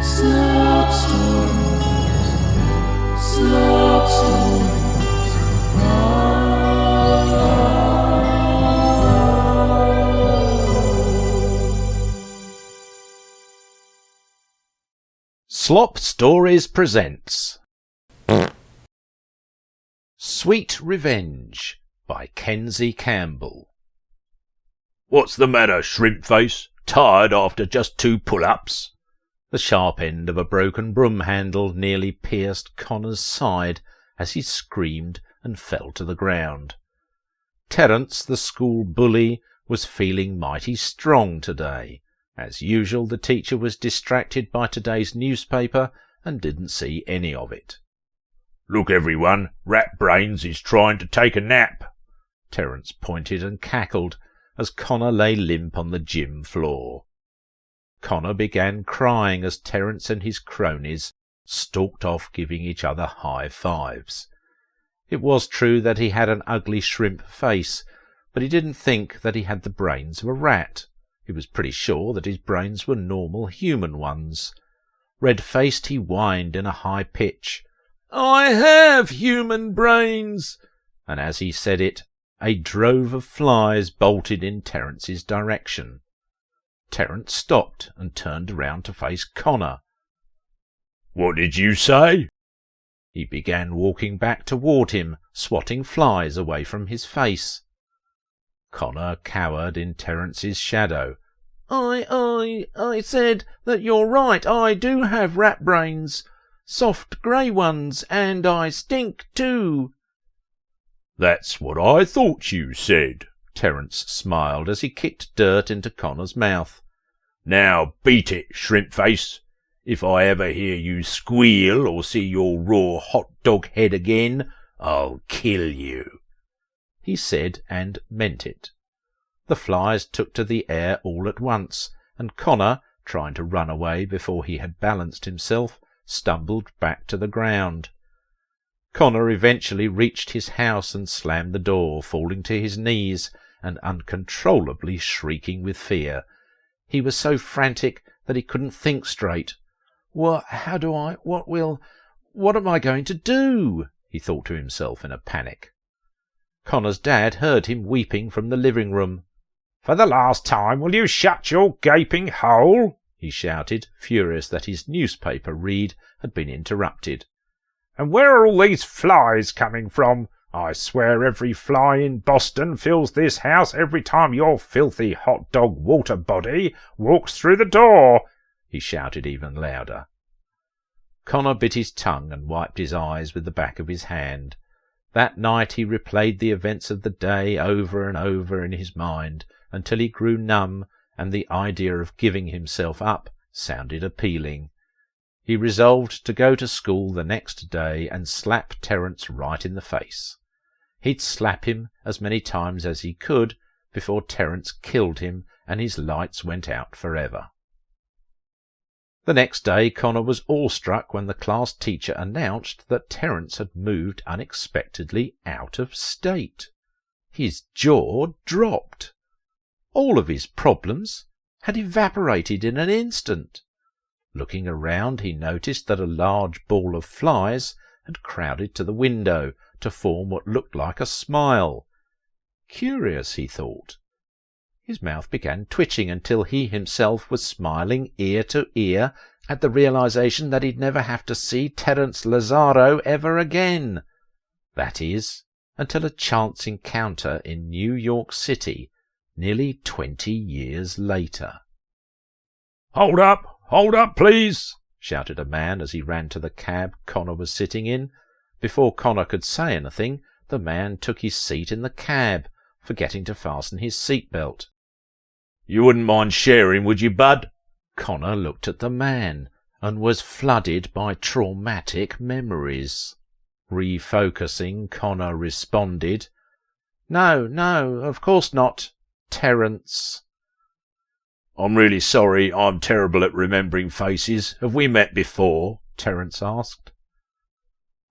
Slop stories, slop stories. Slop Stories presents Sweet Revenge by Kenzie Campbell. What's the matter, shrimp face? Tired after just 2 pull-ups? The sharp end of a broken broom handle nearly pierced Connor's side as he screamed and fell to the ground. Terence, the school bully, was feeling mighty strong today. As usual, the teacher was distracted by today's newspaper and didn't see any of it. Look, everyone, Rat Brains is trying to take a nap. Terence pointed and cackled as Connor lay limp on the gym floor. Connor began crying as Terence and his cronies stalked off giving each other high fives. It was true that he had an ugly shrimp face, but he didn't think that he had the brains of a rat. He was pretty sure that his brains were normal human ones. Red-faced, he whined in a high pitch, "I have human brains!" And as he said it, a drove of flies bolted in Terence's direction. Terence stopped and turned around to face Connor. What did you say? He began walking back toward him, swatting flies away from his face. Connor cowered in Terence's shadow. I said that you're right. I do have rat brains. Soft grey ones, and I stink too. That's what I thought you said. Terence smiled as he kicked dirt into Connor's mouth. Now beat it, shrimp face. If I ever hear you squeal or see your raw hot dog head again, I'll kill you. He said and meant it. The flies took to the air all at once, and Connor, trying to run away before he had balanced himself, stumbled back to the ground. Connor eventually reached his house and slammed the door, falling to his knees and uncontrollably shrieking with fear. He was so frantic that he couldn't think straight. What am I going to do? He thought to himself in a panic. Connor's dad heard him weeping from the living room. "For the last time, will you shut your gaping hole?" he shouted, furious that his newspaper read had been interrupted. "And where are all these flies coming from? I swear every fly in Boston fills this house every time your filthy hot dog water body walks through the door," he shouted even louder. Connor bit his tongue and wiped his eyes with the back of his hand. That night he replayed the events of the day over and over in his mind until he grew numb, and the idea of giving himself up sounded appealing. He resolved to go to school the next day and slap Terence right in the face. He'd slap him as many times as he could before Terence killed him and his lights went out forever. The next day Connor was awestruck when the class teacher announced that Terence had moved unexpectedly out of state. His jaw dropped. All of his problems had evaporated in an instant. Looking around, he noticed that a large ball of flies had crowded to the window to form what looked like a smile. Curious, he thought. His mouth began twitching until he himself was smiling ear to ear at the realization that he'd never have to see Terence Lazaro ever again. That is, until a chance encounter in New York City nearly 20 years later. Hold up, please!" shouted a man as he ran to the cab Connor was sitting in. Before Connor could say anything, the man took his seat in the cab, forgetting to fasten his seat belt. "You wouldn't mind sharing, would you, bud?" Connor looked at the man and was flooded by traumatic memories. Refocusing, Connor responded, No, of course not, Terence." "I'm really sorry. I'm terrible at remembering faces. Have we met before?" Terence asked.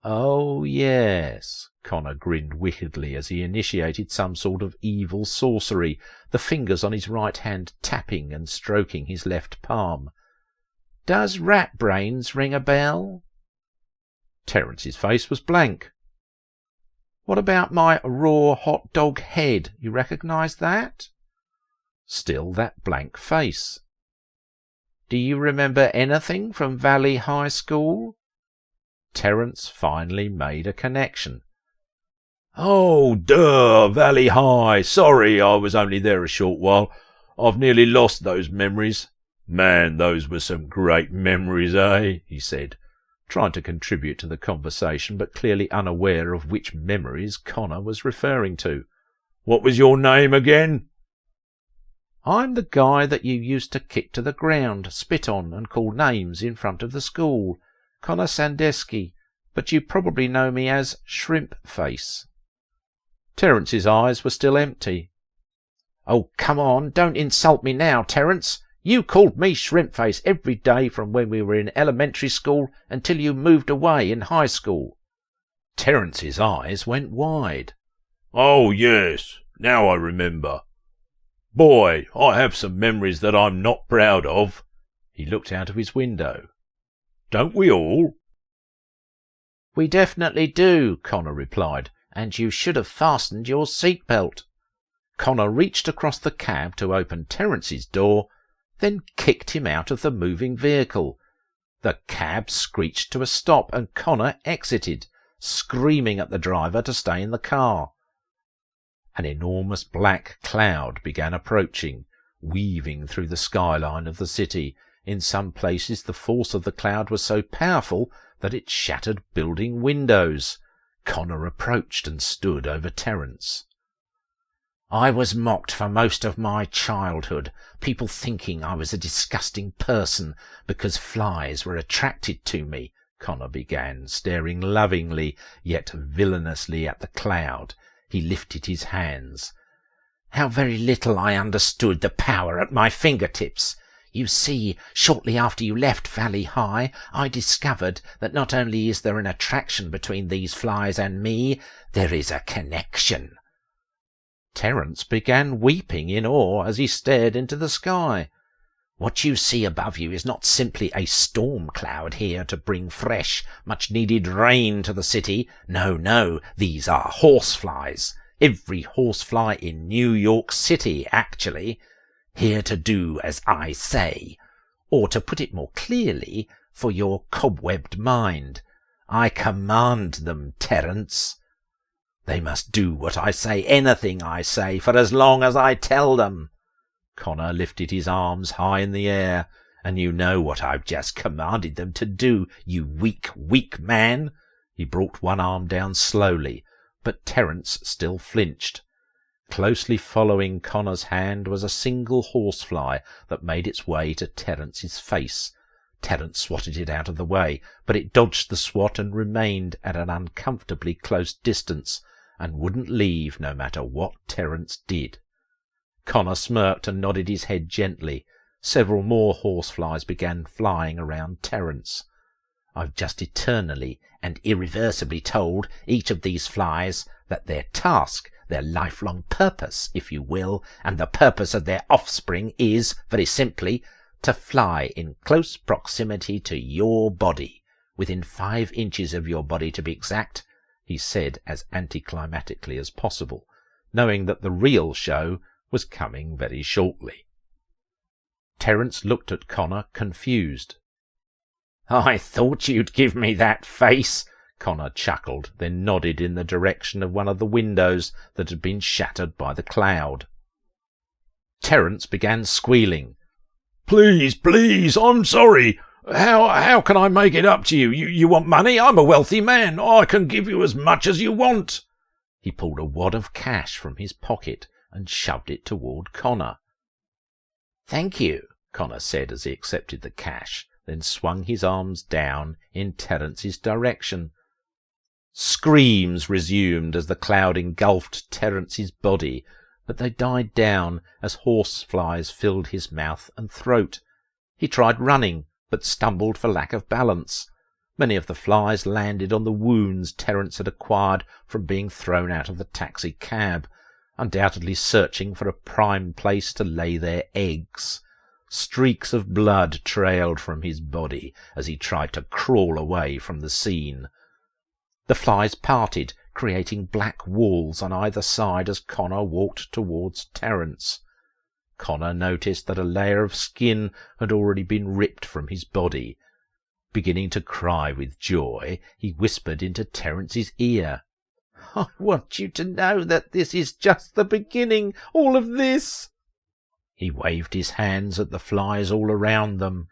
"Oh, yes." Connor grinned wickedly as he initiated some sort of evil sorcery, the fingers on his right hand tapping and stroking his left palm. Does rat brains ring a bell?" Terence's face was blank. "What about my raw hot dog head? You recognise that?" Still that blank face. "Do you remember anything from Valley High School?" Terence finally made a connection. "Oh, duh, Valley High. Sorry, I was only there a short while. I've nearly lost those memories. Man, those were some great memories, eh?" he said, trying to contribute to the conversation, but clearly unaware of which memories Connor was referring to. "What was your name again?" "I'm the guy that you used to kick to the ground, spit on, and call names in front of the school. Connor Sandusky, but you probably know me as Shrimp Face." Terence's eyes were still empty. "Oh, come on, don't insult me now, Terence. You called me Shrimp Face every day from when we were in elementary school until you moved away in high school." Terence's eyes went wide. "Oh, yes, now I remember. Boy, I have some memories that I'm not proud of." He looked out of his window. "Don't we all?" "We definitely do," Connor replied, "and you should have fastened your seatbelt." Connor reached across the cab to open Terence's door, then kicked him out of the moving vehicle. The cab screeched to a stop, and Connor exited, screaming at the driver to stay in the car. An enormous black cloud began approaching, weaving through the skyline of the city. In some places the force of the cloud was so powerful that it shattered building windows. Connor approached and stood over Terence. "I was mocked for most of my childhood, people thinking I was a disgusting person because flies were attracted to me," Connor began, staring lovingly yet villainously at the cloud. He lifted his hands. "How very little I understood the power at my fingertips. You see, shortly after you left Valley High, I discovered that not only is there an attraction between these flies and me, there is a connection." Terence began weeping in awe as he stared into the sky. "What you see above you is not simply a storm cloud here to bring fresh, much-needed rain to the city. No, no, these are horseflies. Every horsefly in New York City, actually. Here to do as I say. Or to put it more clearly, for your cobwebbed mind, I command them, Terence. They must do what I say, anything I say, for as long as I tell them." Connor lifted his arms high in the air. "And you know what I've just commanded them to do, you weak, weak man." He brought one arm down slowly, but Terence still flinched. Closely following Connor's hand was a single horsefly that made its way to Terence's face. Terence swatted it out of the way, but it dodged the swat and remained at an uncomfortably close distance, and wouldn't leave no matter what Terence did. Connor smirked and nodded his head gently. Several more horseflies began flying around Terence. "I've just eternally and irreversibly told each of these flies that their task, their lifelong purpose, if you will, and the purpose of their offspring is, very simply, to fly in close proximity to your body, within 5 inches of your body to be exact," he said as anticlimactically as possible, knowing that the real show was coming very shortly. Terence looked at Connor, confused. "I thought you'd give me that face," Connor chuckled, then nodded in the direction of one of the windows that had been shattered by the cloud. Terence began squealing. Please, please, I'm sorry. How can I make it up to you? You want money? I'm a wealthy man. I can give you as much as you want." He pulled a wad of cash from his pocket and shoved it toward Connor. "Thank you," Connor said as he accepted the cash, then swung his arms down in Terence's direction. Screams resumed as the cloud engulfed Terence's body, but they died down as horseflies filled his mouth and throat. He tried running, but stumbled for lack of balance. Many of the flies landed on the wounds Terence had acquired from being thrown out of the taxi cab, undoubtedly searching for a prime place to lay their eggs. Streaks of blood trailed from his body as he tried to crawl away from the scene. The flies parted, creating black walls on either side as Connor walked towards Terence. Connor noticed that a layer of skin had already been ripped from his body. Beginning to cry with joy, he whispered into Terence's ear, "I want you to know that this is just the beginning, all of this." He waved his hands at the flies all around them.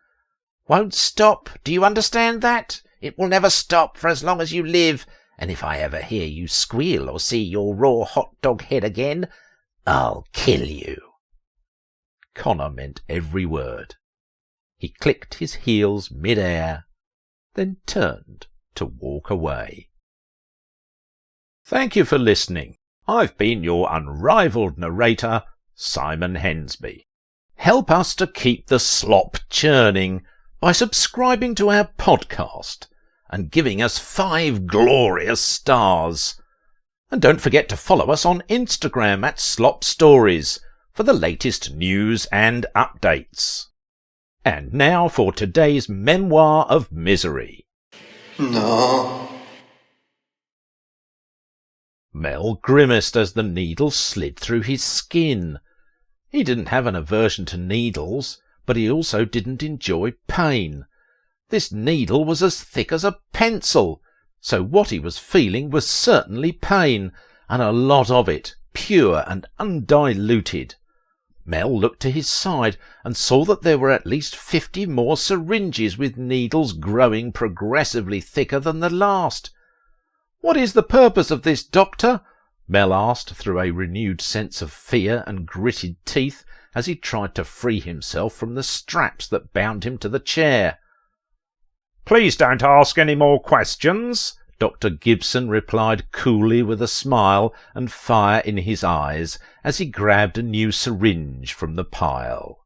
"Won't stop, do you understand that? It will never stop for as long as you live, and if I ever hear you squeal or see your raw hot dog head again, I'll kill you." Connor meant every word. He clicked his heels mid-air, then turned to walk away. Thank you for listening. I've been your unrivalled narrator, Simon Hensby. Help us to keep the slop churning by subscribing to our podcast and giving us 5 glorious stars. And don't forget to follow us on Instagram at Slop Stories for the latest news and updates. And now for today's memoir of misery. No. Mel grimaced as the needle slid through his skin. He didn't have an aversion to needles, but he also didn't enjoy pain. This needle was as thick as a pencil, so what he was feeling was certainly pain, and a lot of it, pure and undiluted. Mel looked to his side and saw that there were at least 50 more syringes with needles growing progressively thicker than the last. "What is the purpose of this, Doctor?" Mel asked through a renewed sense of fear and gritted teeth as he tried to free himself from the straps that bound him to the chair. "Please don't ask any more questions," Dr. Gibson replied coolly with a smile and fire in his eyes as he grabbed a new syringe from the pile.